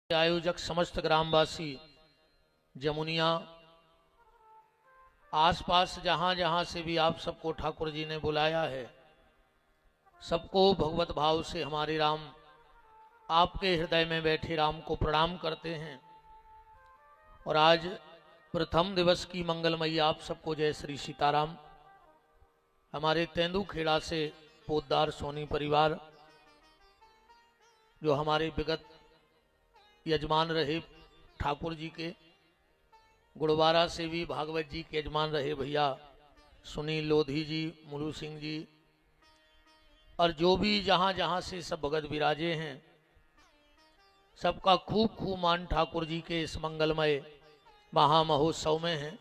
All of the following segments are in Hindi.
आयोजक समस्त ग्रामवासी जमुनिया आसपास जहां जहां से भी आप सबको ठाकुर जी ने बुलाया है, सबको भगवत भाव से हमारे राम आपके हृदय में बैठे राम को प्रणाम करते हैं। और आज प्रथम दिवस की मंगलमयी आप सबको जय श्री सीताराम। हमारे तेंदुखेड़ा से पोद्दार सोनी परिवार जो हमारे विगत यजमान रहे ठाकुर जी के, गुड़वारा से भी भागवत जी के यजमान रहे भैया सुनील लोधी जी, मुलू सिंह जी, और जो भी जहां जहां से सब भगत विराजे हैं, सबका खूब खूब मान ठाकुर जी के इस मंगलमय महामहोत्सव में है।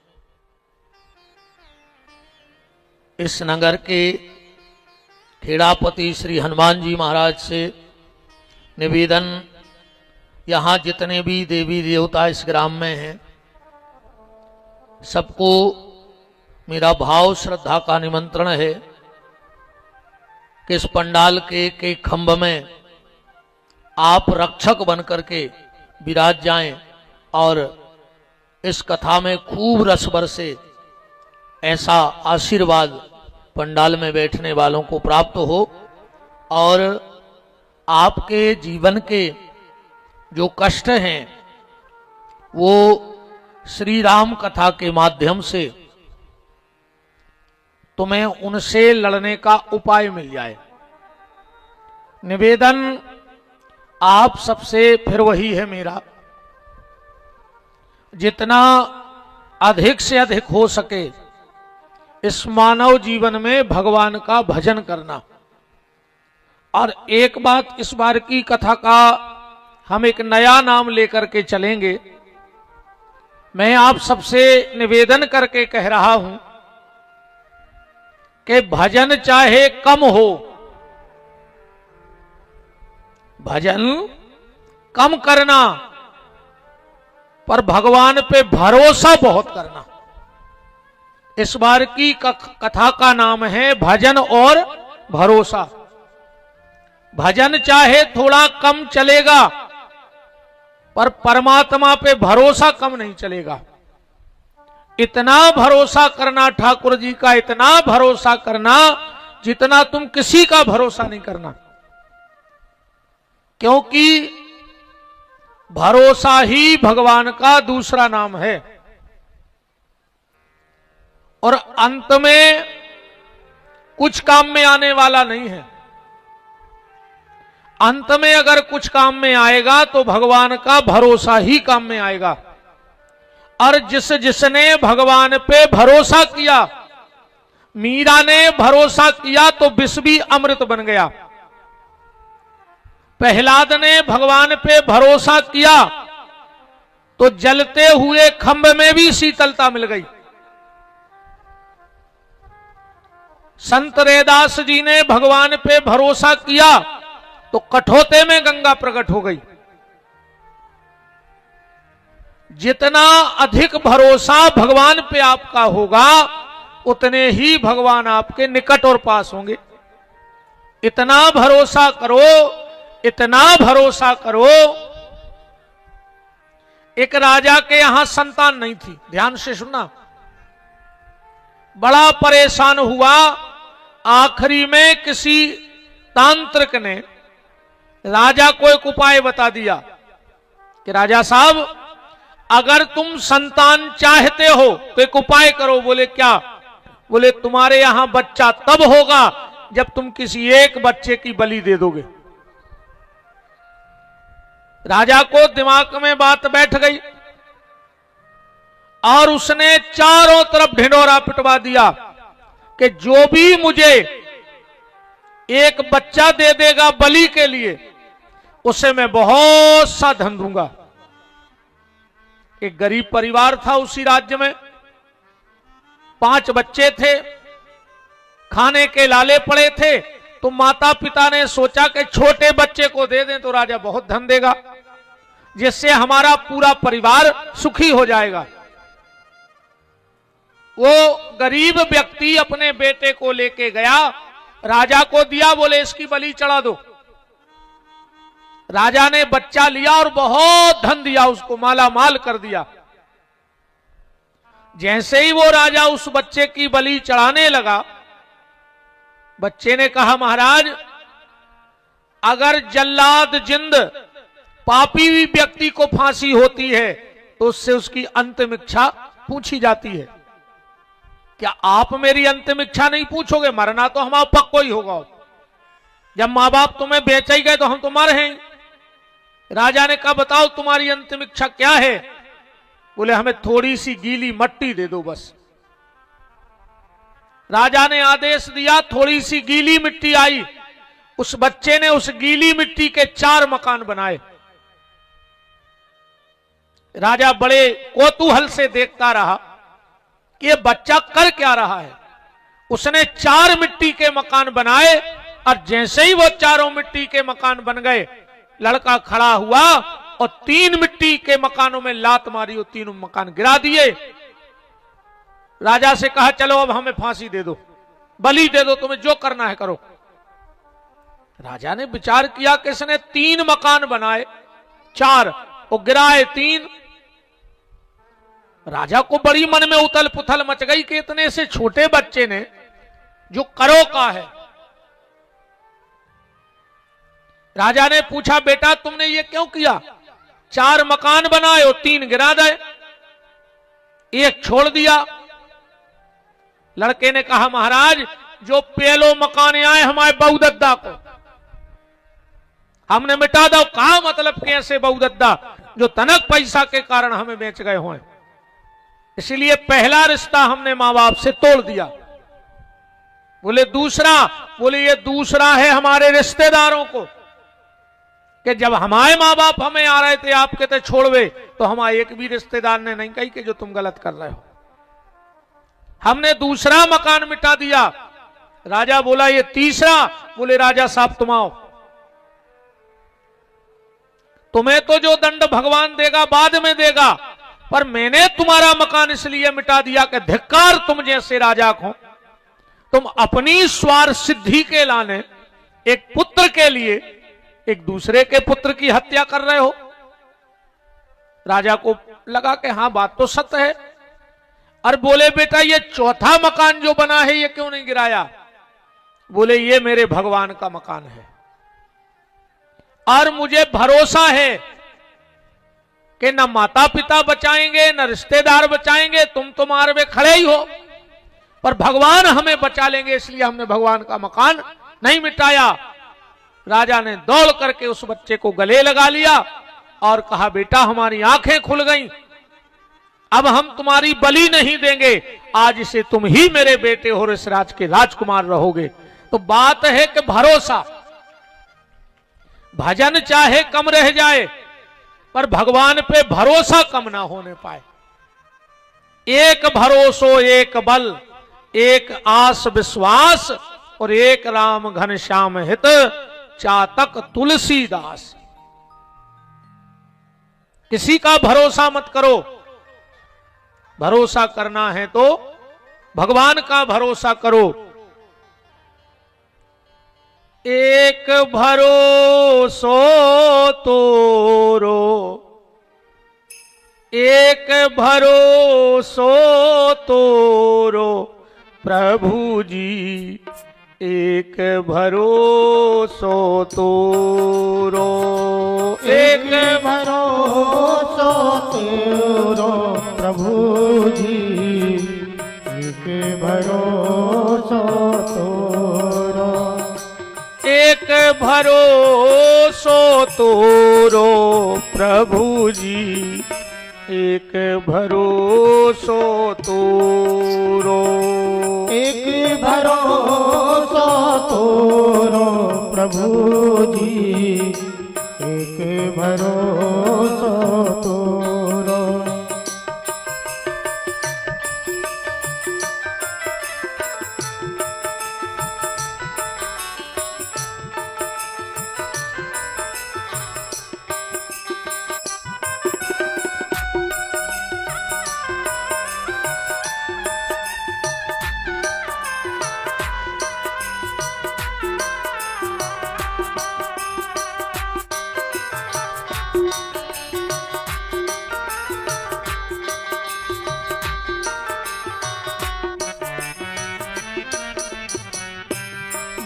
इस नगर के खेड़ापति श्री हनुमान जी महाराज से निवेदन, यहाँ जितने भी देवी देवता इस ग्राम में हैं, सबको मेरा भाव श्रद्धा का निमंत्रण है कि इस पंडाल के खंभ में आप रक्षक बन करके विराज जाएं और इस कथा में खूब रस बरसे, ऐसा आशीर्वाद पंडाल में बैठने वालों को प्राप्त हो और आपके जीवन के जो कष्ट हैं वो श्री राम कथा के माध्यम से तुम्हें उनसे लड़ने का उपाय मिल जाए। निवेदन आप सबसे फिर वही है मेरा, जितना अधिक से अधिक हो सके इस मानव जीवन में भगवान का भजन करना। और एक बात, इस बार की कथा का हम एक नया नाम लेकर के चलेंगे। मैं आप सबसे निवेदन करके कह रहा हूं कि भजन चाहे कम हो, भजन कम करना, पर भगवान पे भरोसा बहुत करना। इस बार की कथा का नाम है भजन और भरोसा। भजन चाहे थोड़ा कम चलेगा, पर परमात्मा पे भरोसा कम नहीं चलेगा। इतना भरोसा करना ठाकुर जी का, इतना भरोसा करना जितना तुम किसी का भरोसा नहीं करना, क्योंकि भरोसा ही भगवान का दूसरा नाम है। और अंत में कुछ काम में आने वाला नहीं है। अंत में अगर कुछ काम में आएगा तो भगवान का भरोसा ही काम में आएगा। और जिसने भगवान पे भरोसा किया, मीरा ने भरोसा किया तो विष भी अमृत बन गया। प्रहलाद ने भगवान पे भरोसा किया तो जलते हुए खंभ में भी शीतलता मिल गई। संत रैदास जी ने भगवान पे भरोसा किया तो कठौते में गंगा प्रकट हो गई। जितना अधिक भरोसा भगवान पे आपका होगा, उतने ही भगवान आपके निकट और पास होंगे। इतना भरोसा करो, इतना भरोसा करो। एक राजा के यहां संतान नहीं थी, ध्यान से सुनना। बड़ा परेशान हुआ। आखिरी में किसी तांत्रिक ने राजा को एक उपाय बता दिया कि राजा साहब, अगर तुम संतान चाहते हो तो एक उपाय करो। बोले क्या? बोले तुम्हारे यहां बच्चा तब होगा जब तुम किसी एक बच्चे की बलि दे दोगे। राजा को दिमाग में बात बैठ गई और उसने चारों तरफ ढिंढोरा पिटवा दिया कि जो भी मुझे एक बच्चा दे देगा बलि के लिए, उसे मैं बहुत सा धन दूंगा। एक गरीब परिवार था उसी राज्य में, 5 बच्चे थे, खाने के लाले पड़े थे। तो माता पिता ने सोचा कि छोटे बच्चे को दे दें तो राजा बहुत धन देगा, जिससे हमारा पूरा परिवार सुखी हो जाएगा। वो गरीब व्यक्ति अपने बेटे को लेके गया, राजा को दिया, बोले इसकी बलि चढ़ा दो। राजा ने बच्चा लिया और बहुत धन दिया उसको, माला माल कर दिया। जैसे ही वो राजा उस बच्चे की बलि चढ़ाने लगा, बच्चे ने कहा महाराज अगर जल्लाद जिंद पापी व्यक्ति को फांसी होती है तो उससे उसकी अंतिम इच्छा पूछी जाती है, क्या आप मेरी अंतिम इच्छा नहीं पूछोगे? मरना तो हमारा पक्को ही होगा। जब मां बाप तुम्हें बेच ही गए तो हम तो मर हैं। राजा ने कहा बताओ तुम्हारी अंतिम इच्छा क्या है? बोले हमें थोड़ी सी गीली मट्टी दे दो बस। राजा ने आदेश दिया, थोड़ी सी गीली मिट्टी आई। उस बच्चे ने उस गीली मिट्टी के 4 मकान बनाए। राजा बड़े कौतूहल से देखता रहा कि ये बच्चा कर क्या रहा है। उसने 4 मिट्टी के मकान बनाए और जैसे ही वो चारों मिट्टी के मकान बन गए, लड़का खड़ा हुआ और 3 मिट्टी के मकानों में लात मारी और 3 मकान गिरा दिए। राजा से कहा चलो अब हमें फांसी दे दो, बलि दे दो, तुम्हें जो करना है करो। राजा ने विचार किया कि इसने 3 मकान बनाए, 4 और गिराए 3। राजा को बड़ी मन में उथल पुथल मच गई कि इतने से छोटे बच्चे ने जो करो का है। राजा ने पूछा बेटा तुमने ये क्यों किया? 4 मकान बनाए और 3 गिरा दे, 1 छोड़ दिया। लड़के ने कहा महाराज जो पहलो मकान आए हमारे बहुदद्दा को हमने मिटा दो। कहा मतलब कैसे बहुदद्दा? जो तनक पैसा के कारण हमें बेच गए हों, इसलिए पहला रिश्ता हमने मां बाप से तोड़ दिया। बोले दूसरा? बोले ये दूसरा है हमारे रिश्तेदारों को, कि जब हमारे मां बाप हमें आ रहे थे आपके ते छोड़वे तो हमारे एक भी रिश्तेदार ने नहीं कही कि जो तुम गलत कर रहे हो। हमने दूसरा मकान मिटा दिया। राजा बोला ये तीसरा? बोले राजा साहब तुम आओ, तुम्हें तो जो दंड भगवान देगा बाद में देगा, पर मैंने तुम्हारा मकान इसलिए मिटा दिया कि धिक्कार तुम जैसे राजा को, तुम अपनी स्वार्थ सिद्धि के लाने एक पुत्र के लिए एक दूसरे के पुत्र की हत्या कर रहे हो। राजा को लगा कि हाँ बात तो सत्य है। और बोले बेटा ये चौथा मकान जो बना है ये क्यों नहीं गिराया? बोले ये मेरे भगवान का मकान है और मुझे भरोसा है कि न माता पिता बचाएंगे न रिश्तेदार बचाएंगे, तुम तो मार में खड़े ही हो, पर भगवान हमें बचा लेंगे, इसलिए हमने भगवान का मकान नहीं मिटाया। राजा ने दौड़ करके उस बच्चे को गले लगा लिया और कहा बेटा हमारी आंखें खुल गईं, अब हम तुम्हारी बलि नहीं देंगे, आज से तुम ही मेरे बेटे हो, इस राज के राजकुमार रहोगे। तो बात है कि भरोसा, भजन चाहे कम रह जाए पर भगवान पे भरोसा कम ना होने पाए। एक भरोसो एक बल, एक आस विश्वास और एक राम घनश्याम हित, चातक तुलसीदास। किसी का भरोसा मत करो, भरोसा करना है तो भगवान का भरोसा करो। एक भरोसो तोरो, एक भरोसो तोरो प्रभु जी, एक भरोसो तोरो, एक भरोसो तोरो प्रभु जी, एक भरोसो तोरो, एक भरोसो तोरो प्रभु जी, एक भरोसो तोरो, एक भरोसो तोरो प्रभु जी, एक भरोसो तोरो।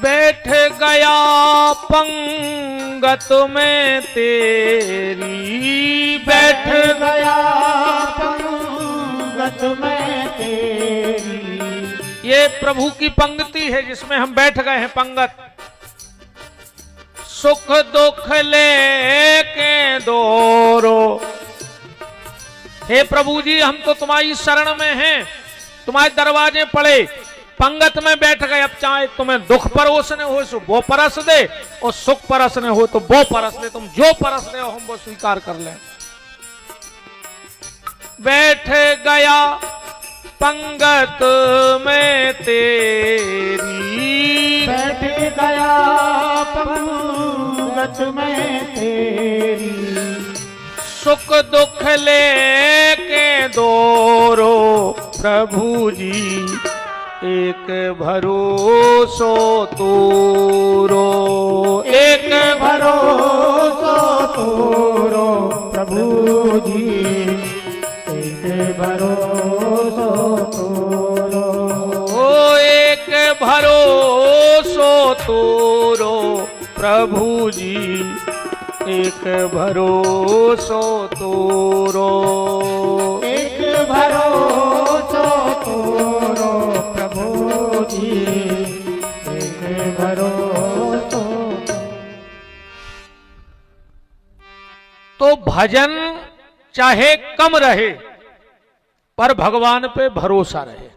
बैठ गया पंगत में तेरी, बैठ गया पंगत में तेरी। ये प्रभु की पंक्ति है जिसमें हम बैठ गए हैं पंगत। सुख दुख लेके दोरो, हे प्रभु जी हम तो तुम्हारी शरण में हैं, तुम्हारे दरवाजे पड़े, पंगत में बैठ गए। अब चाहे तुम्हें दुख परोसने हो सो वो परस दे, और सुख परसने हो तो वो परस दे, तुम जो परस दे हो हम वो स्वीकार कर लें। बैठ गया पंगत में तेरी, बैठ गया पंगत में तेरी। सुख दुख लेके दोरो प्रभु जी, एक भरोसो तोरो, एक भरोसो तोरो प्रभु जी, एक भरोसो तोरो। ओ एक भरोसो तोरो प्रभु जी, एक भरोसो तोरो, एक भरोसो तोरो प्रभु जी, एक भरोसो। तो भजन चाहे कम रहे पर भगवान पे भरोसा रहे।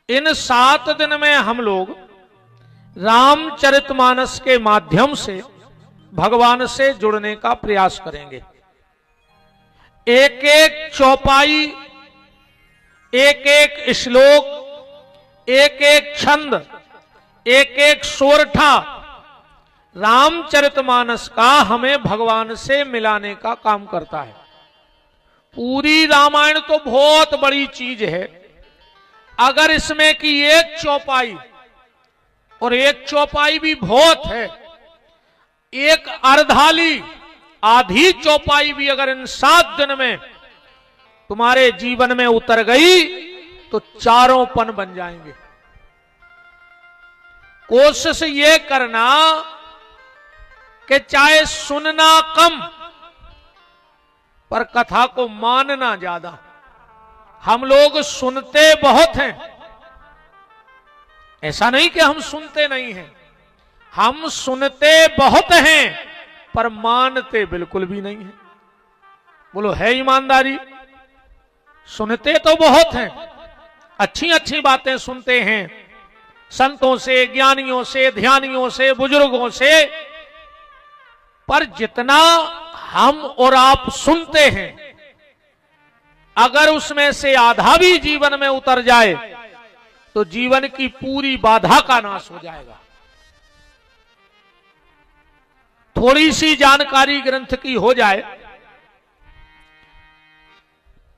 इन 7 दिन में हम लोग रामचरितमानस के माध्यम से भगवान से जुड़ने का प्रयास करेंगे। एक एक चौपाई, एक एक श्लोक, एक एक छंद, एक एक सोरठा रामचरितमानस का हमें भगवान से मिलाने का काम करता है। पूरी रामायण तो बहुत बड़ी चीज है, अगर इसमें की एक चौपाई, और एक चौपाई भी बहुत है, एक अर्धाली आधी चौपाई भी अगर इन 7 दिन में तुम्हारे जीवन में उतर गई तो चारों पन बन जाएंगे। कोशिश ये करना कि चाहे सुनना कम पर कथा को मानना ज्यादा। हम लोग सुनते बहुत हैं, ऐसा नहीं कि हम सुनते नहीं हैं, हम सुनते बहुत हैं पर मानते बिल्कुल भी नहीं हैं। बोलो है ईमानदारी? सुनते तो बहुत हैं, अच्छी अच्छी बातें सुनते हैं संतों से, ज्ञानियों से, ध्यानियों से, बुजुर्गों से, पर जितना हम और आप सुनते हैं अगर उसमें से आधा भी जीवन में उतर जाए तो जीवन की पूरी बाधा का नाश हो जाएगा। थोड़ी सी जानकारी ग्रंथ की हो जाए,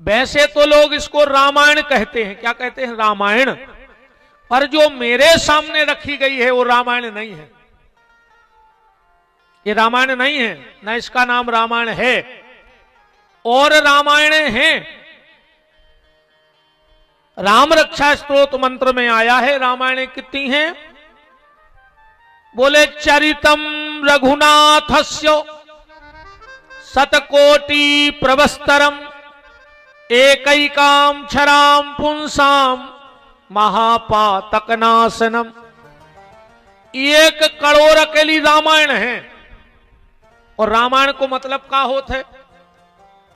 वैसे तो लोग इसको रामायण कहते हैं, क्या कहते हैं? रामायण। पर जो मेरे सामने रखी गई है वो रामायण नहीं है, ये रामायण नहीं है, न इसका नाम रामायण है, और रामायण है। राम रक्षा स्तोत्र मंत्र में आया है। रामायण कितनी हैं? बोले चरितम रघुनाथस्य शतकोटि प्रवस्तरम एकैकाम क्षराम पुंसाम महापातकनाशनम। 1 करोड़ अकेली रामायण है। और रामायण को मतलब का होता है?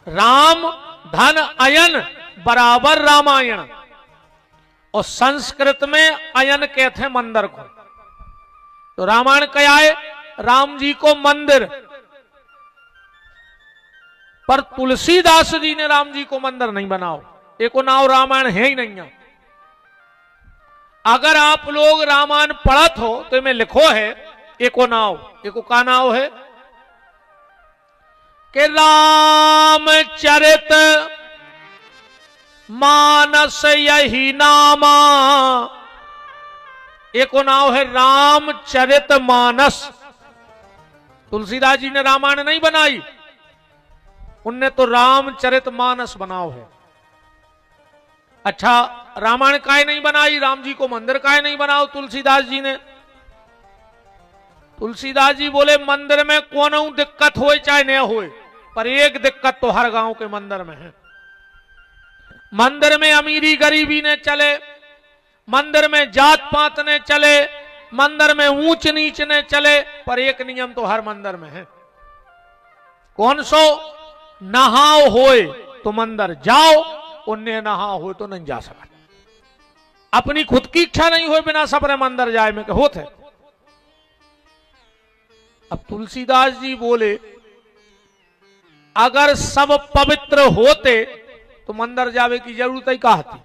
राम धन अयन बराबर रामायण। और संस्कृत में अयन कहते हैं मंदिर को। तो रामायण क्या है? राम जी को मंदिर। पर तुलसीदास जी ने राम जी को मंदिर नहीं बनाओ, एको नाव रामायण है ही नहीं है। अगर आप लोग रामायण पढ़त हो तो में लिखो है एको नाव। एको का नाव है कि रामचरित मानस यही नामा। एको नाव है रामचरित मानस। तुलसीदास जी ने रामायण नहीं बनाई, उनने तो रामचरित मानस बनाओ है। अच्छा, रामायण काहे नहीं बनाई? राम जी को मंदिर काहे नहीं बनाओ तुलसीदास जी ने? तुलसीदास जी बोले मंदिर में कोनो दिक्कत होए चाहे न होए, पर एक दिक्कत तो हर गांव के मंदिर में है। मंदिर में अमीरी गरीबी ने चले, मंदिर में जात पात ने चले, मंदिर में ऊंच नीच ने चले, पर एक नियम तो हर मंदिर में है। कौन सो? नहाओ होए तो मंदिर जाओ, उन्हें नहाओ होए तो नहीं जा सका। अपनी खुद की इच्छा नहीं होए बिना सपरे मंदिर जाए में होते। अब तुलसीदास जी बोले अगर सब पवित्र होते तो मंदिर जावे की जरूरत ही कहा थी।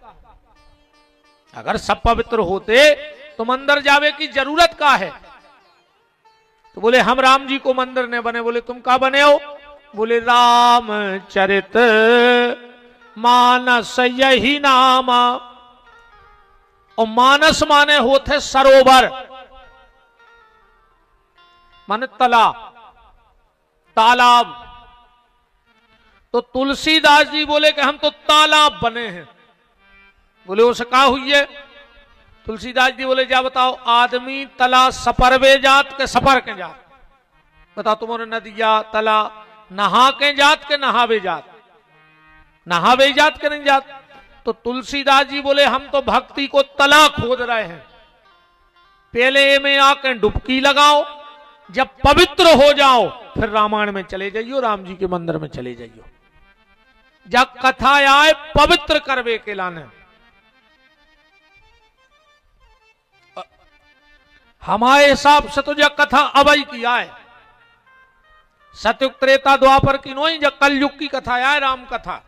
अगर सब पवित्र होते तो मंदिर जावे की जरूरत का है? तो बोले हम राम जी को मंदिर ने बने। बोले तुम का बने हो? बोले रामचरित मानस यही नामा। और मानस माने होते सरोवर, माने तालाब। तो तुलसीदास जी बोले कि हम तो तालाब बने हैं। बोले उसे कहा हुई है? तुलसीदास जी बोले जा बताओ, आदमी तला सपरवे जात के सपर के जात? बताओ तुम्हारे नदिया तला नहा के जात के नहावे जात? नहावे जात के नहीं जात। तो तुलसीदास जी बोले हम तो भक्ति को तला खोद रहे हैं। पहले में आके डुबकी लगाओ, जब पवित्र हो जाओ फिर रामायण में चले जाइयो, राम जी के मंदिर में चले जाइयो। जब कथा आए पवित्र करवे के लाने। हमारे हिसाब से तो जब कथा अवई की आए, सतयुग त्रेता द्वापर की नोई, जब कलयुग की कथा आए राम कथा।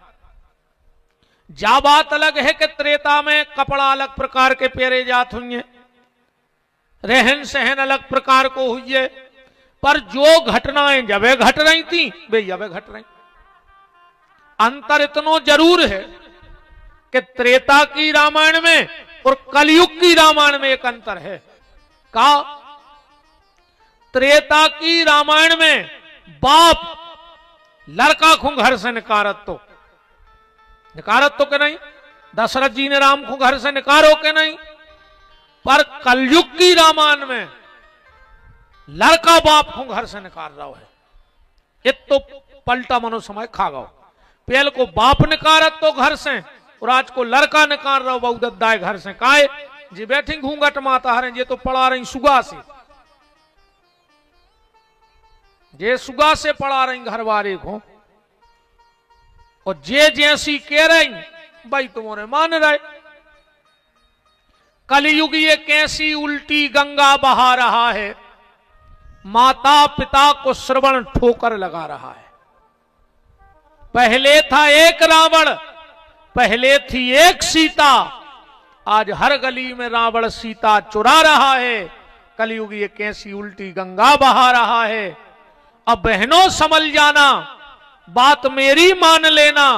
जा बात अलग है कि त्रेता में कपड़ा अलग प्रकार के पहरे जात हुए, रहन सहन अलग प्रकार को हुई है, पर जो घटनाएं जब घट रही थी वे जब घट रही। अंतर इतना जरूर है कि त्रेता की रामायण में और कलयुग की रामायण में एक अंतर है। का? त्रेता की रामायण में बाप लड़का को घर से निकारत तो के नहीं, दशरथ जी ने राम को घर से निकारो के नहीं। पर कलयुग की रामायण में लड़का बाप को घर से निकाल रहा है। ये तो पलटा मनो समय खा गो। पहल को बाप निकारत तो घर से, और आज को लड़का निकाल रहा हो बहु दद्दाए घर से। काहे जी बैठी घूंघट माता हरे, ये तो पढ़ा रही सुगा से, जे सुगा से पढ़ा रही घर वाले को, और जे जैसी कह रही भाई तुम्हारे मान रहे। कलयुग ये कैसी उल्टी गंगा बहा रहा है, माता पिता को श्रवण ठोकर लगा रहा है। पहले था एक रावण, पहले थी एक सीता, आज हर गली में रावण सीता चुरा रहा है। कलयुग ये कैसी उल्टी गंगा बहा रहा है। अब बहनों समझ जाना, बात मेरी मान लेना,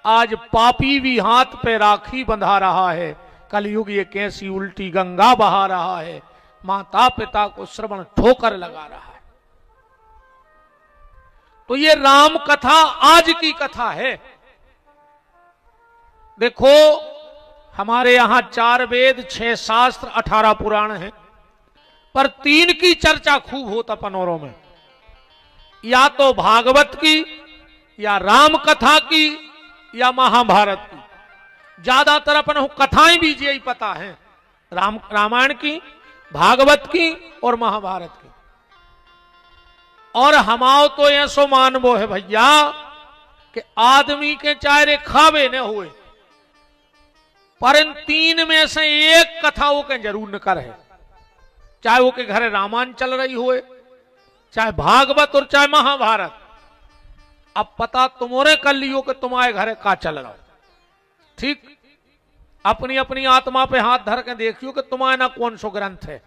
आज पापी भी हाथ पे राखी बंधा रहा है। कलयुग ये कैसी उल्टी गंगा बहा रहा है, माता पिता को श्रवण ठोकर लगा रहा है। तो ये राम कथा आज की कथा है। देखो हमारे यहां 4 वेद 6 शास्त्र 18 पुराण हैं, पर 3 की चर्चा खूब होता पनौरों में, या तो भागवत की, या राम कथा की, या महाभारत की। ज्यादातर अपन कथाएं भी यही पता है, रामायण की, भागवत की और महाभारत की। और हमाओ तो ऐसो मानवो है भैया कि आदमी के चाहे खावे न हुए, पर इन 3 में से एक कथा वो के जरूर न कर है। चाहे वो के घरे रामायण चल रही होए, चाहे भागवत और चाहे महाभारत। अब पता तुम्हारे कर लियो कि तुम्हारे घरे का चल रहा हो। ठीक, अपनी अपनी आत्मा पे हाथ धर के देखियो कि तुम्हारे ना कौन सो ग्रंथ है।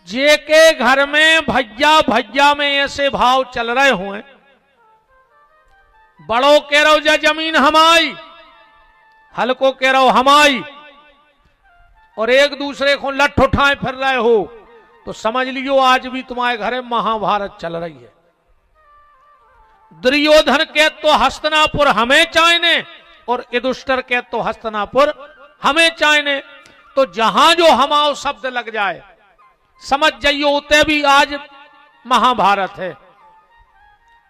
जे के घर में भैया भैया में ऐसे भाव चल रहे हुए, बड़ों कह रहो जा जमीन हमारी, हल्को कह रहो हमारी, और एक दूसरे को लठ उठाए फिर रहे हो, तो समझ लियो आज भी तुम्हारे घरे महाभारत चल रही है। दुर्योधन के तो हस्तिनापुर हमें चाहने, और युधिष्ठिर के तो हस्तिनापुर हमें चाहने। तो जहां जो हमाओ शब्द लग जाए, समझ जाइयो उते भी आज महाभारत है।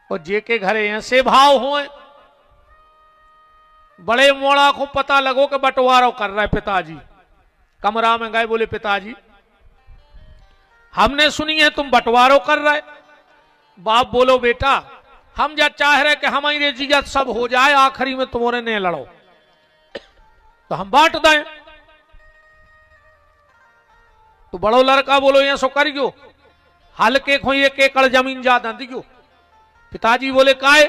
और जे के घरे ऐसे भाव होए, बड़े मोड़ा को पता लगो कि बंटवारा कर रहा है पिताजी, कमरा में गए बोले पिताजी हमने सुनी है तुम बंटवारो कर रहे। बाप बोलो बेटा हम जा चाह रहे कि हमारी जिगत सब हो जाए, आखिरी में तुम्हारे ने लड़ो तो हम बांट दें। तो बड़ो लड़का बोलो ये सो करियो, हल्के को 1 एकड़ जमीन ज्यादा दियो। पिताजी बोले काहे?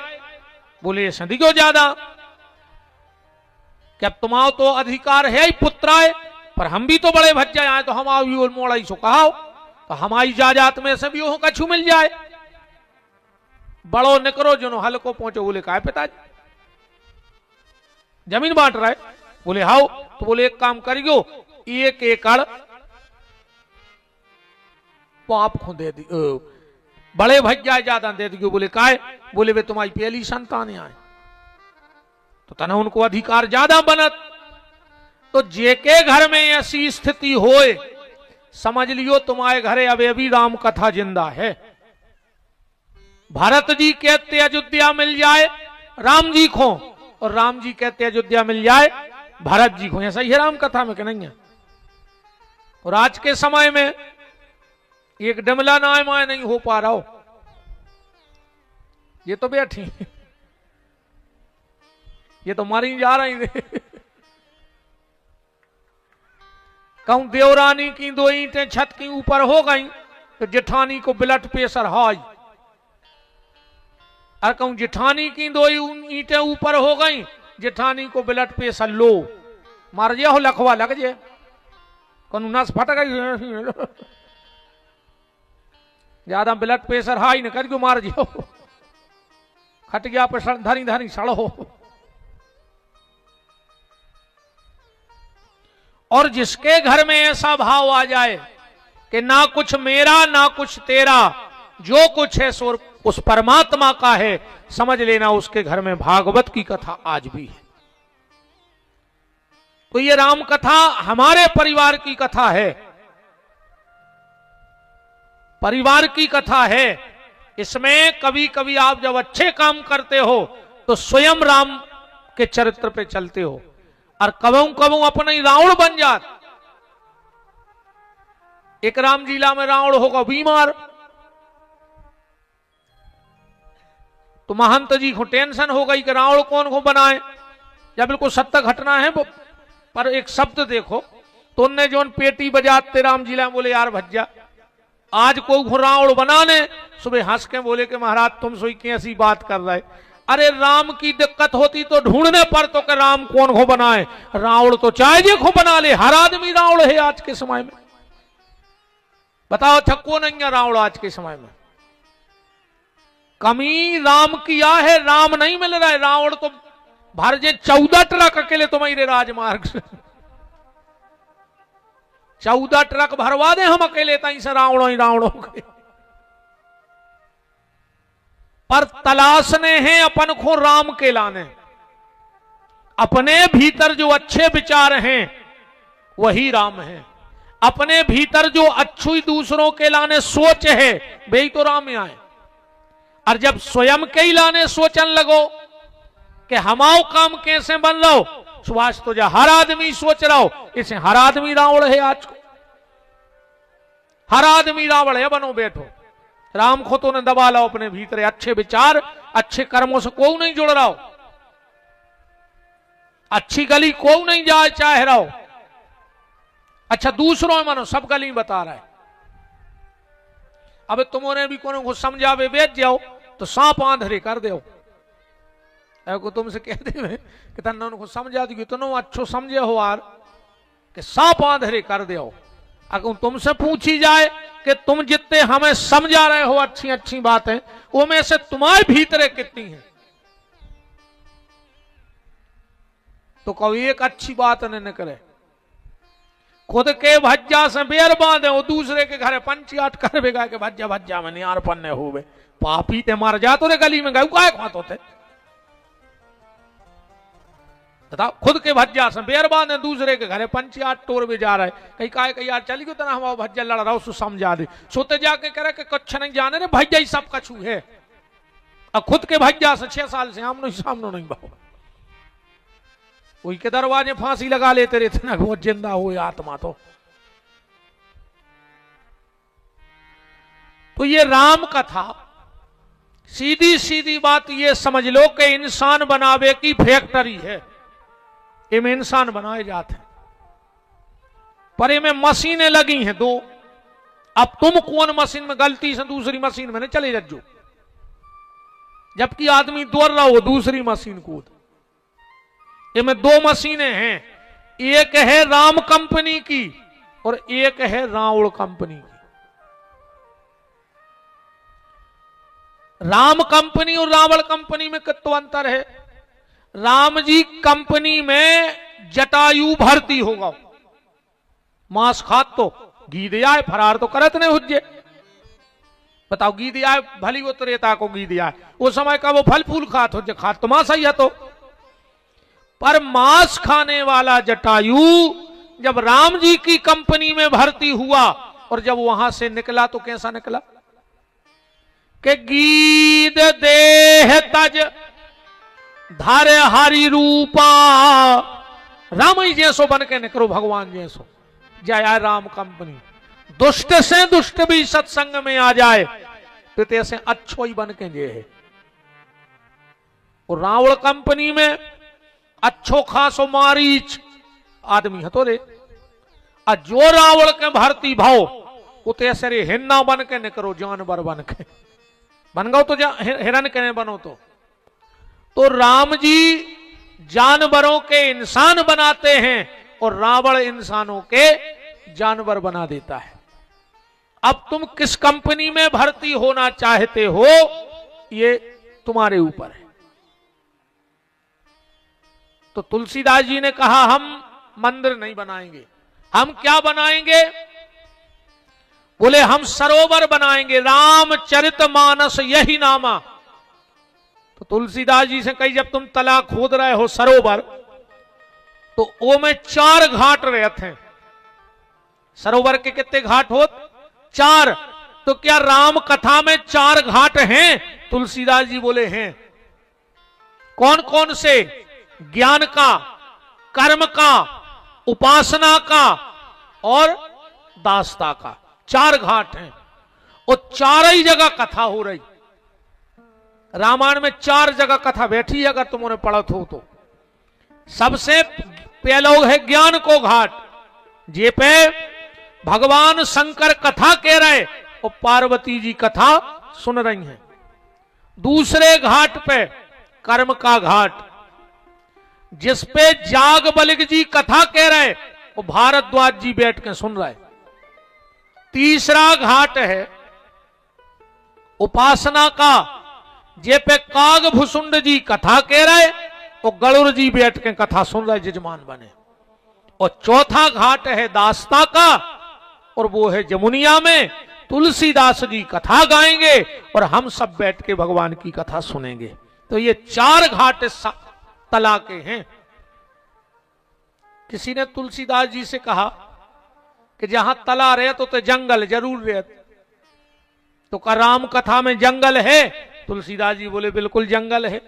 बोले ऐसा दियो ज्यादा, कि अब तुम्हारा तो अधिकार है ही पुत्र आए, पर हम भी तो बड़े भज्जे आए तो हम आओ मोड़ा ही सो कहाओ, तो हमारी जायदाद में से भी वो कछु मिल जाए। बड़ो निकरो जनो हल्को पहुंचो। बोले काहे पिताजी जमीन बांट रहा है? बोले हाओ। तो बोले एक काम करियो 1 एकड़ पाप को दे दी, बड़े भज्जा ज्यादा दे दियो। बोले काहे? बोले वे तुम्हारी पहली संतान आए तो तना उनको अधिकार ज्यादा बनत। तो जेके घर में ऐसी स्थिति होए समझ लियो तुम्हारे घरे अभी भी राम कथा जिंदा है। भरत जी कहते अयोध्या मिल जाए राम जी को, और राम जी कहते अयोध्या मिल जाए भरत जी को। ऐसा ही है राम कथा में कि नहीं है? और आज के समय में एक डमला नाय माय नहीं हो पा रहा हो, ये तो बैठी ये तो मारी जा रही थे। कहूं देवरानी की 2 ईंटें छत के ऊपर हो गई तो जेठानी को ब्लड प्रेशर हाई, और कहूं जेठानी की 2 ईंटें ऊपर हो गई जेठानी को ब्लड प्रेशर लो, मार जे हो लखवा लग जे कौन नस फट गई ज्यादा ब्लड प्रेशर हाई न कर मार जो खट गया पर धरी धरी सड़ो। और जिसके घर में ऐसा भाव आ जाए कि ना कुछ मेरा ना कुछ तेरा, जो कुछ है सो उस परमात्मा का है, समझ लेना उसके घर में भागवत की कथा आज भी है। तो ये राम कथा हमारे परिवार की कथा है, परिवार की कथा है। इसमें कभी कभी आप जब अच्छे काम करते हो तो स्वयं राम के चरित्र पे चलते हो, और कबू कबू अपना ही रावण बन जात। एक राम लीला में रावण होगा बीमार, तो महंत जी को टेंशन हो गई कि रावण कौन को बनाए, जब बिल्कुल सत्य घटना है। पर एक शब्द देखो, तो उनने जो पेटी बजाते राम लीला में बोले यार भज्जा आज को रावण बनाने, सुबह हंस के बोले कि महाराज तुम सोई कैसी बात कर रहे। अरे राम की दिक्कत होती तो ढूंढने पर तो कि राम कौन को बनाए, रावण तो चाहे जे को बना ले, हर आदमी रावण है आज के समय में। बताओ अच्छा कौन है रावण आज के समय में? कमी राम किया है, राम नहीं मिल रहा है। रावण तो भर जे 14 ट्रक अकेले तुम्हारे राजमार्ग से 14 ट्रक भरवा दे हम अकेले, तई से रावण ही रावण हो गए। पर तलाशने हैं अपन को राम के लाने, अपने भीतर जो अच्छे विचार हैं वही राम है। अपने भीतर जो अच्छी दूसरों के लाने सोच है वही तो राम में आए। और जब स्वयं के ही लाने सोचन लगो कि हमाओ काम कैसे बन रहो, सुभाष तो जा हर आदमी सोच रहा हो, इसे हर आदमी रावण है। आज को हर आदमी रावण है, बनो बैठो। राम को तो ने दबा लो अपने भीतर, अच्छे विचार अच्छे कर्मों से कोई नहीं जुड़ रहा हो, अच्छी गली कोई नहीं जाए चाह रहा हो। अच्छा दूसरों में मानो सब गली बता रहा है। अब तुमने भी को समझावे बेच जाओ तो सांप आंधरे कर दो। को तुमसे कहते हुए कि तन्ना उनको समझा दी तुम अच्छो समझे हो यार कि सांप आंधरे कर दो। अगर तुमसे पूछी जाए कि तुम जितने हमें समझा रहे हो अच्छी अच्छी बातें, वो में से तुम्हारे भीतर कितनी है, तो कोई एक अच्छी बात न निकले। खुद के भज्जा से बेर बांधे वो दूसरे के घरे पंचायत कर बेगा के भज्जा भज्जा में नियार पन्ने हो गए, पापी ते मार जा तो गली में गए काय खातो थे। बताओ, खुद के भज्जा से बेरबा ने दूसरे के घरे पंचायत टोर में जा रहे, कहीं कहे कि यार चली गयो तना हम भज्जा लड़ रहा हूं, समझा दे। सोते जाके कह रहे कि कुछ नहीं जाने रे भज्जा ही सब कछु है। अब खुद के भज्जा से 6 साल से आमनो सामनो नहीं बाबा, वही के दरवाजे फांसी लगा लेते रहते ना, वो जिंदा हो आत्मा। तो ये राम कथा सीधी सीधी बात ये समझ लो कि इंसान बनावे की फैक्ट्री है, इनमें इंसान बनाए जाते हैं, पर इनमें मशीनें लगी हैं 2। अब तुम कौन मशीन में गलती से दूसरी मशीन में नहीं चले जाओ, जबकि आदमी दौड़ रहा हो दूसरी मशीन कूद। इनमें 2 मशीनें हैं, एक है राम कंपनी की और एक है रावण कंपनी की। राम कंपनी और रावण कंपनी में कितना अंतर है? राम जी कंपनी में जटायु भर्ती होगा, मांस खात तो गीद आए, फरार तो करत नहीं हुज्जे। बताओ, गीद आए भली वो त्रेता को गीद आए, वो समय का वो फल फूल खात हुज्जे, खात तो मांस ही है। तो पर मांस खाने वाला जटायु जब राम जी की कंपनी में भर्ती हुआ और जब वहां से निकला तो कैसा निकला कि गीद देह तज धारे हरि रूपा, राम ही जैसो बन के निकलो, भगवान जैसो। जय राम कंपनी, दुष्ट से दुष्ट भी सत्संग में आ जाए तो तैसे अच्छो ही बन के जे है। और रावण कंपनी में अच्छो खासो मारीच आदमी है तो रे, और जो रावण के भर्ती भाव वो तैसे रे हिन्ना बन के निकलो, जानवर बन के बन गो तो हिरन के बनो। तो राम जी जानवरों के इंसान बनाते हैं और रावण इंसानों के जानवर बना देता है। अब तुम किस कंपनी में भर्ती होना चाहते हो ये तुम्हारे ऊपर है। तो तुलसीदास जी ने कहा हम मंदिर नहीं बनाएंगे, हम क्या बनाएंगे? बोले हम सरोवर बनाएंगे, रामचरितमानस यही नामा। तो तुलसीदास जी से कही जब तुम तला खोद रहे हो सरोवर तो वो में 4 घाट रहते हैं। सरोवर के कितने घाट हो? 4। तो क्या राम कथा में 4 घाट हैं? तुलसीदास जी बोले हैं। कौन कौन से? ज्ञान का, कर्म का, उपासना का और दासता का, 4 घाट हैं। और 4 ही जगह कथा हो रही। रामायण में 4 जगह कथा बैठी है, अगर तुमने पढ़त हो तो। सबसे पहला है ज्ञान को घाट, जे पे भगवान शंकर कथा कह रहे और पार्वती जी कथा सुन रही हैं। दूसरे घाट पे कर्म का घाट, जिस पे जाग बलिक जी कथा कह रहे और भारद्वाज जी बैठ के सुन रहे। तीसरा घाट है उपासना का, जे पे काग भुसुंड जी कथा कह रहे और गरुड़ जी बैठ के कथा सुन रहे, जजमान बने। और चौथा घाट है दास्ता का, और वो है जमुनिया में तुलसीदास जी कथा गाएंगे और हम सब बैठ के भगवान की कथा सुनेंगे। तो ये 4 घाट तला के हैं। किसी ने तुलसीदास जी से कहा कि जहां तला रहे तो जंगल जरूर रहे, तो का राम कथा में जंगल है? तुलसीदास जी बोले बिल्कुल जंगल है,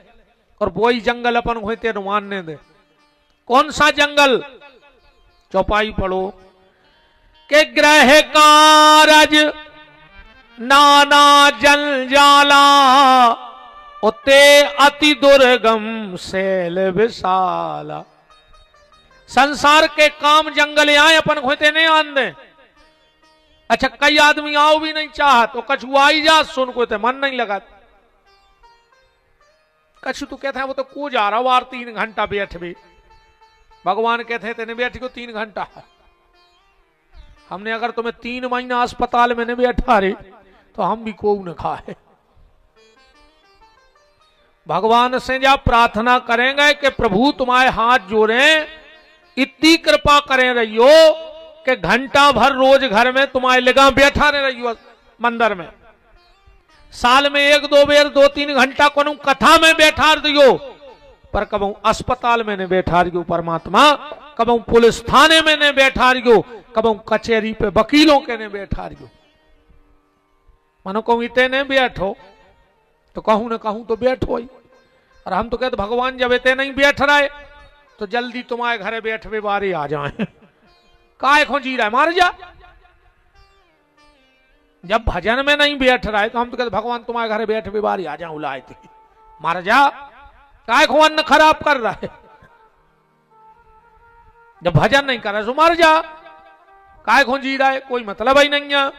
और वही जंगल अपन होते मानने दे। कौन सा जंगल? चौपाई पढ़ो के ग्रह कारज नाना जंजाला उते अति दुर्गम शैल विशाला। संसार के काम जंगल आए अपन होते नहीं आन दे। अच्छा, कई आदमी आओ भी नहीं चाहत, तो कछु आई जा सुन को ते मन नहीं लगा। कछु तो कहते हैं वो तो को जा रहा वार 3 घंटा बैठ भी, भगवान कहते हैं तेने बैठ को 3 घंटा। हमने अगर तुम्हें 3 महीना अस्पताल में नहीं बैठा रे तो हम भी को न खाए। भगवान से जब प्रार्थना करेंगे कि प्रभु तुम्हारे हाथ जोड़े, इतनी कृपा करें रहियो कि घंटा भर रोज घर में तुम्हारे लगा बैठा रहियो मंदिर में। साल में 1-2 बार 2-3 घंटा को कथा में बैठा दियो पर कबहू अस्पताल में ने बैठा रहियो परमात्मा, कबहू पुलिस थाने में ने बैठा रहियो, कबहू कचहरी पे वकीलों के ने बैठा रहियो। मनो कहूं इतने ने बैठो तो कहूं न कहूं तो बैठो ही। और हम तो कहते भगवान जब इतने नहीं बैठ रहे तो जल्दी तुम्हारे घरे बैठवे बारे आ जाए, काय खो जी रहा है, मार जा। जब भजन में नहीं बैठ रहा है तो हम तो कहते भगवान तुम्हारे घरे बैठवे बारे आ जाऊं, लाए थे मार जा, काय खो अन्न खराब कर रहा है। जब भजन नहीं कर रहा तो मर जा, काय खो जी रहा है, कोई मतलब ही नहीं है।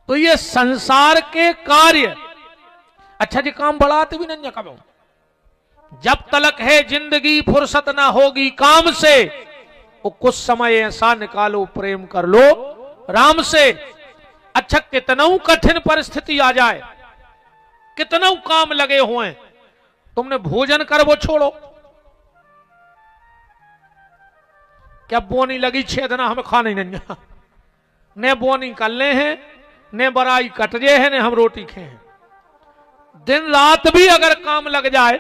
तो ये संसार के कार्य अच्छा जी काम बढ़ाते भी नहीं कब। जब तलक है जिंदगी फुर्सत ना होगी काम से, वो कुछ समय ऐसा निकालो प्रेम कर लो राम से। अच्छा कितना कठिन परिस्थिति आ जाए, कितना काम लगे हुए, तुमने भोजन कर वो छोड़ो। क्या बोनी लगी छेदना हमें खाने नहीं, ने बोनी कर ले हैं, ने बराई कटजे है, ने हम रोटी खे हैं। दिन रात भी अगर काम लग जाए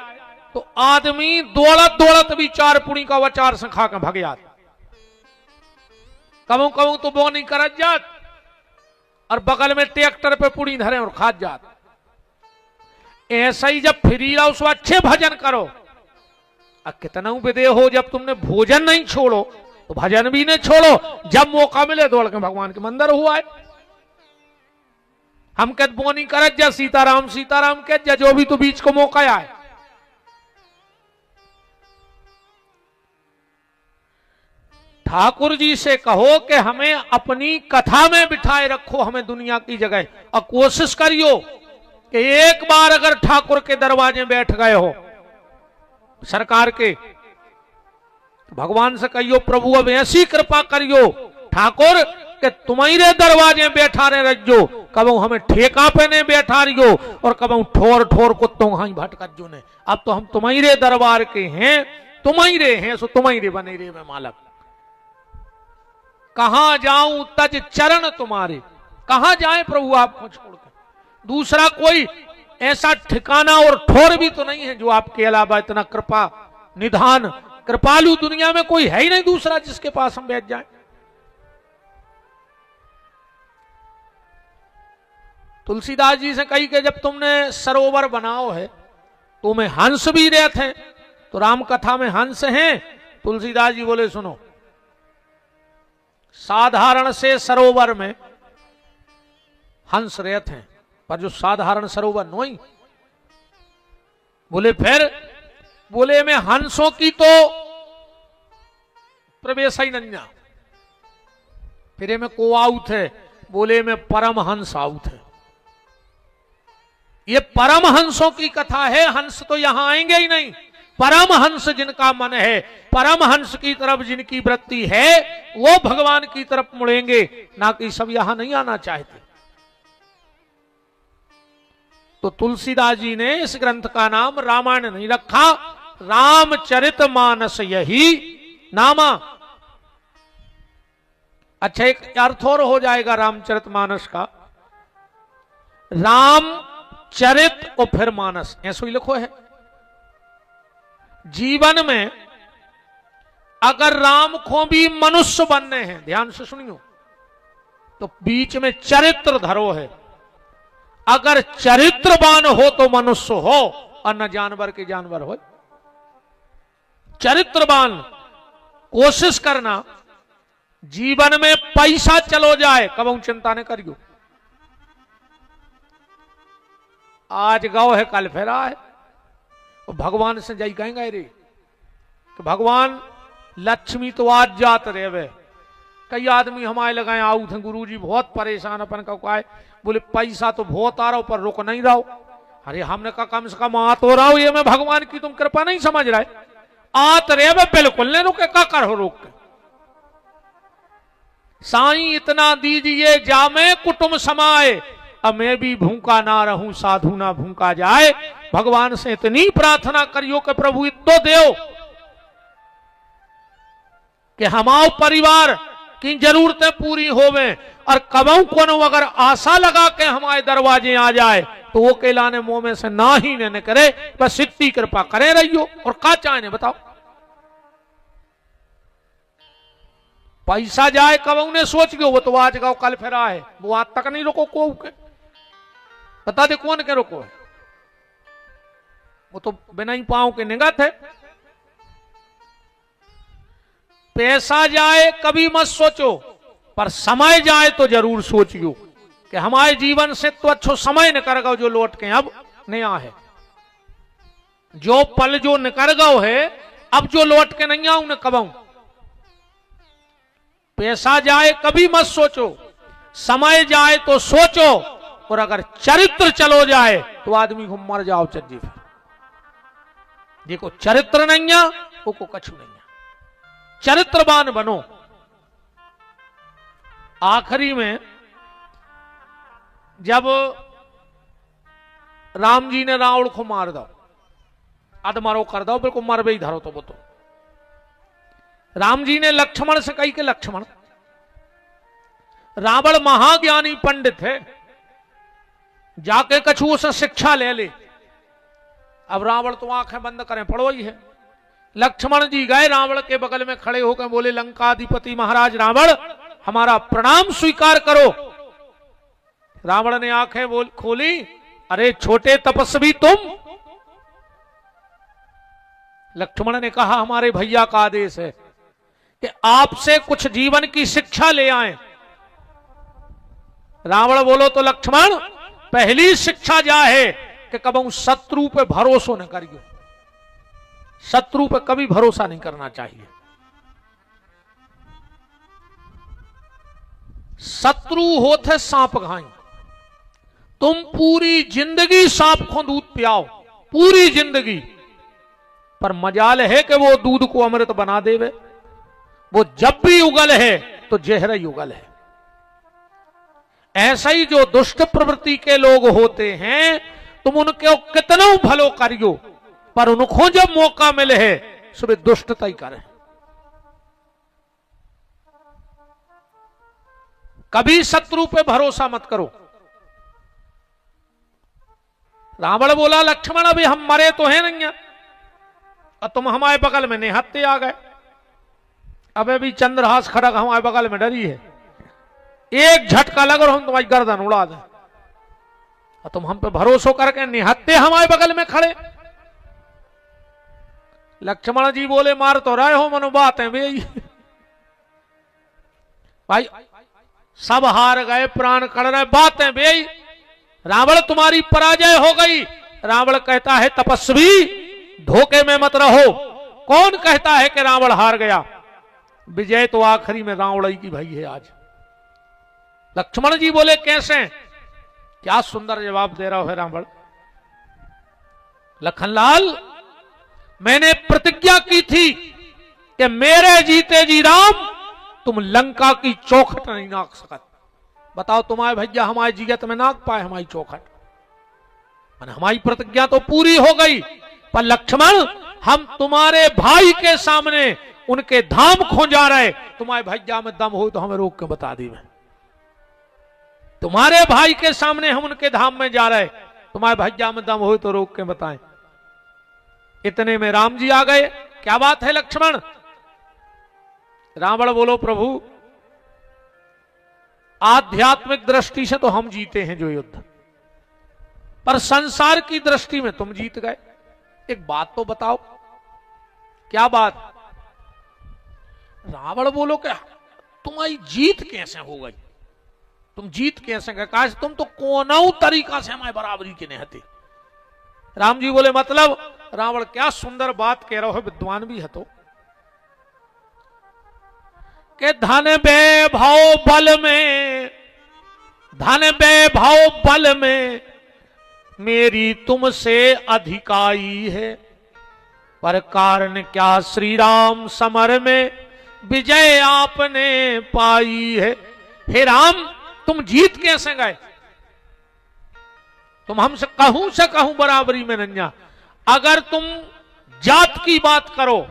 तो आदमी दौड़त दौड़त भी 4 पुड़ी का वचार से खा के भग जाता। कबू कबू तो बोनी करत जात और बगल में ट्रैक्टर पे पुड़ी धरे और खात जात। ऐसा ही जब फ्री रहो उसको अच्छे भजन करो। अब कितना विदे हो, जब तुमने भोजन नहीं छोड़ो तो भजन भी नहीं छोड़ो। जब मौका मिले दौड़ के भगवान के मंदिर हुआ है। हम कहते बोनी करत जा सीताराम सीताराम कहत जा, जो भी तो बीच को मौका आए। ठाकुर जी से कहो कि हमें अपनी कथा में बिठाए रखो, हमें दुनिया की जगह, और कोशिश करियो कि एक बार अगर ठाकुर के दरवाजे बैठ गए हो सरकार के, तो भगवान से कहियो प्रभु अब ऐसी कृपा करियो ठाकुर कि तुम्हारे दरवाजे बैठा रहे रजो, कबू हमें ठेका पे नहीं बैठा रहियो और कबू ठोर ठोर कुत्तों हाई भटकत जो ने। अब तो हम तुम्हारे दरबार के हैं, तुम्हारे हैं, सो तुम्हारे बने रे में मालक। कहां जाऊं तज चरण तुम्हारे, कहां जाए प्रभु आपको छोड़ के। दूसरा कोई ऐसा ठिकाना और ठोर भी तो नहीं है जो आपके अलावा इतना कृपा निधान कृपालु दुनिया में कोई है ही नहीं दूसरा जिसके पास हम बैठ जाएं। तुलसीदास जी से कही कि जब तुमने सरोवर बनाओ है तो तुम्हें हंस भी रहते हैं, तो राम कथा में हंस हैं। तुलसीदास जी बोले सुनो, साधारण से सरोवर में हंस रहते हैं, पर जो साधारण सरोवर नहीं, बोले फिर, बोले में हंसों की तो प्रवेश ही नहीं, फिर में को आउट है, बोले में परम हंस आउट है। ये परम हंसों की कथा है, हंस तो यहां आएंगे ही नहीं। परम हंस जिनका मन है, परम हंस की तरफ जिनकी वृत्ति है, वो भगवान की तरफ मुड़ेंगे, ना कि सब यहां नहीं आना चाहते। तो तुलसीदास जी ने इस ग्रंथ का नाम रामायण नहीं रखा, रामचरितमानस यही नामा। अच्छा एक अर्थ और हो जाएगा रामचरितमानस का, राम चरित और फिर मानस, ऐसा ही लिखो है। जीवन में अगर राम को भी मनुष्य बनने हैं, ध्यान से सुनियो, तो बीच में चरित्र धरो है। अगर चरित्रवान हो तो मनुष्य हो और न जानवर के जानवर हो। चरित्रवान कोशिश करना, जीवन में पैसा चलो जाए कब चिंता न करियो। आज गाँव है कल फिर आए, तो भगवान से जाई कहेंगे रे कि भगवान लक्ष्मी तो आज जात रहे वे। कई आदमी हमारे लगाए आऊ थे, गुरु जी बहुत परेशान अपन का काय, बोले पैसा तो बहुत आ रहा हो पर रुक नहीं रहा हो। अरे हमने कहा कम से कम आ तो रहा हो, ये मैं भगवान की तुम कृपा नहीं समझ रहे, आत रहे वे बिल्कुल नहीं रुके, का कर हो रोक के। साईं इतना दीजिए जामे कुटुंब समाए, अब मैं भी भूखा ना रहूं साधु ना भूखा जाए। भगवान से इतनी प्रार्थना करियो कि प्रभु इतो देव कि हमारा परिवार की जरूरतें पूरी होवे और कबहू कोनो अगर आशा लगा के हमारे दरवाजे आ जाए तो वो केलाने मुंह में से ना ही ने करे, बस इतनी कृपा करे रहियो। और का चाहे बताओ, पैसा जाए कबहू ने सोच गयो, वो तो आज गाओ कल फिर आए, वो आज तक नहीं रोको को के बता दे कौन के रोको है, वो तो बिना ही पांव के निगत है। पैसा जाए कभी मत सोचो, पर समय जाए तो जरूर सोचियो कि हमारे जीवन से तो अच्छो समय निकल गो जो लौट के अब नया है, जो पल जो निकल गो है अब जो लौट के नहीं आऊ न कबाऊ। पैसा जाए कभी मत सोचो, समय जाए तो सोचो, और अगर चरित्र चलो जाए तो आदमी को मर जाओ चज्जी फिर। देखो चरित्र नहीं है वो को कछु नहीं है, चरित्रवान बनो। आखिरी में जब राम जी ने रावण को मार दो, अध मारो कर दो, बिल्कुल मर भी धरो तो वो तो राम जी ने लक्ष्मण से कही कि लक्ष्मण, रावण महाज्ञानी पंडित है, जाके कछु से शिक्षा ले ले। अब रावण तो आंखें बंद करें पड़ो ही है। लक्ष्मण जी गए रावण के बगल में खड़े होकर बोले, लंकाधिपति महाराज रावण हमारा प्रणाम स्वीकार करो। रावण ने आंखें खोली, अरे छोटे तपस्वी तुम। लक्ष्मण ने कहा हमारे भैया का आदेश है कि आपसे कुछ जीवन की शिक्षा ले आए। रावण बोलो तो लक्ष्मण पहली शिक्षा जा है कि कभी शत्रु पे भरोसा न करियो, शत्रु पे कभी भरोसा नहीं करना चाहिए। शत्रु होते सांप घाई, तुम पूरी जिंदगी सांप को दूध पियाओ, पूरी जिंदगी, पर मजाल है कि वो दूध को अमृत बना देवे। वो जब भी उगल है तो जहर ही उगल है। ऐसा ही जो दुष्ट प्रवृत्ति के लोग होते हैं, तुम उनके कितना भलो करियो, पर उनको जब मौका मिले है सुबह दुष्टता ही करें। कभी शत्रु पे भरोसा मत करो। रावण बोला लक्ष्मण अभी हम मरे तो है नहीं, और तुम हमारे बगल में निहत्ते आ गए। अब अभी चंद्रहास खड़ग हमारे बगल में डरी है, एक झटका लग रहा हम तुम्हारी गर्दन उड़ा दें, और तुम हम पे भरोसा करके निहत्ते हमारे बगल में खड़े। लक्ष्मण जी बोले मार तो रहे हो मनो बात है भाई, सब हार गए, प्राण कड़ रहे, बातें बे। रावण तुम्हारी पराजय हो गई। रावण कहता है तपस्वी धोखे में मत रहो। कौन कहता है कि रावण हार गया? विजय तो आखिरी में रावण ही की भाई है आज। लक्ष्मण जी बोले कैसे? क्या सुंदर जवाब दे रहा है रावण। लखनलाल मैंने प्रतिज्ञा की थी कि मेरे जीते जी राम तुम लंका की चौखट नहीं नाक सकत। बताओ तुम्हारे भैया हमारे जीगत में नाक पाए हमारी चौखट? हमारी प्रतिज्ञा तो पूरी हो गई, पर लक्ष्मण हम तुम्हारे भाई के सामने उनके धाम खो जा रहे। तुम्हारे भैया में दम हो तो हमें रोक के बता दी। तुम्हारे भाई के सामने हम उनके धाम में जा रहे, तुम्हारे भैया में दम हो तो रोक के बताएं। इतने में राम जी आ गए। क्या बात है लक्ष्मण? रावण बोलो प्रभु आध्यात्मिक दृष्टि से तो हम जीते हैं जो युद्ध, पर संसार की दृष्टि में तुम जीत गए। एक बात तो बताओ। क्या बात? रावण बोलो क्या तुम्हारी जीत कैसे हो गई? तुम जीत कैसे गए? काश तुम तो कोनऊ तरीका से हमारे बराबरी के नहीं थे। राम जी बोले मतलब? रावण क्या सुंदर बात कह रहे हो, विद्वान भी है तो। के धन वैभव बल में, धन वैभव बल में मेरी तुमसे अधिकाई है, पर कारण क्या श्री राम समर में विजय आपने पाई है। हे राम तुम जीत कैसे गए? तुम हमसे कहूं बराबरी में नन्या। अगर तुम जात की बात करो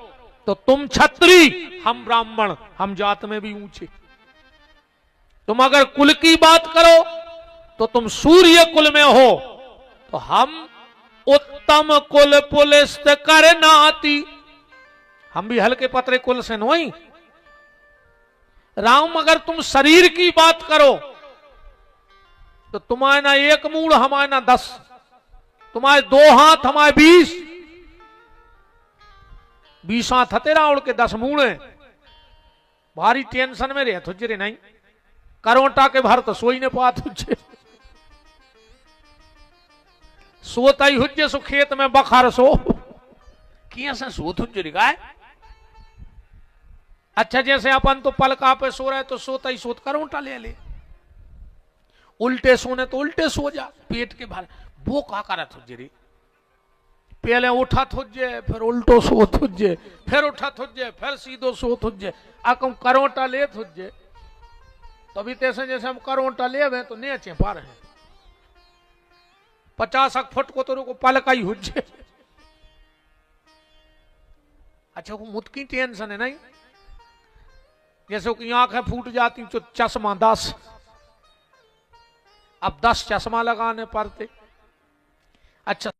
तो तुम क्षत्रिय, हम ब्राह्मण, हम जात में भी ऊंचे। तुम अगर कुल की बात करो तो तुम सूर्य कुल में हो, तो हम उत्तम कुल पुलिस्त कर नाती, हम भी हल्के पतरे कुल से नहीं। राम अगर तुम शरीर की बात करो तो तुम्हारे ना 1 मूड़ हमारे ना 10, तुम्हारे 2 हाथ हमारे 20, 20 हाथ तेरा उड़ के 10 मूड़ है। भारी टेंशन में रहे तुझे नहीं, करोटा के भर तो सोई ने पा तुझे, सोता ही हुज्जे सो खेत में बखार सो किया से सो तुझे गाय। अच्छा जैसे अपन तो पलका पे सो रहे तो सोता ही सोत करोटा ले ले, उल्टे सोने तो उल्टे सो जा पेट के भर, वो का करा तुझे, पहले उठा तुझे फिर उल्टो सो तुझे, फिर उठा तुझे फिर सीधो सो तुझे, अकम करोटा ले तुझे। तभी तैसे जैसे हम करोटा ले गए तो नीचे पा रहे हैं 50 फुट को तो रुको पलका ही हुज्जे। अच्छा वो मुद की टेंशन है नहीं, जैसे कि आंखें फूट जाती तो चश्मा 10, अब 10 चश्मा लगाने पड़ते। अच्छा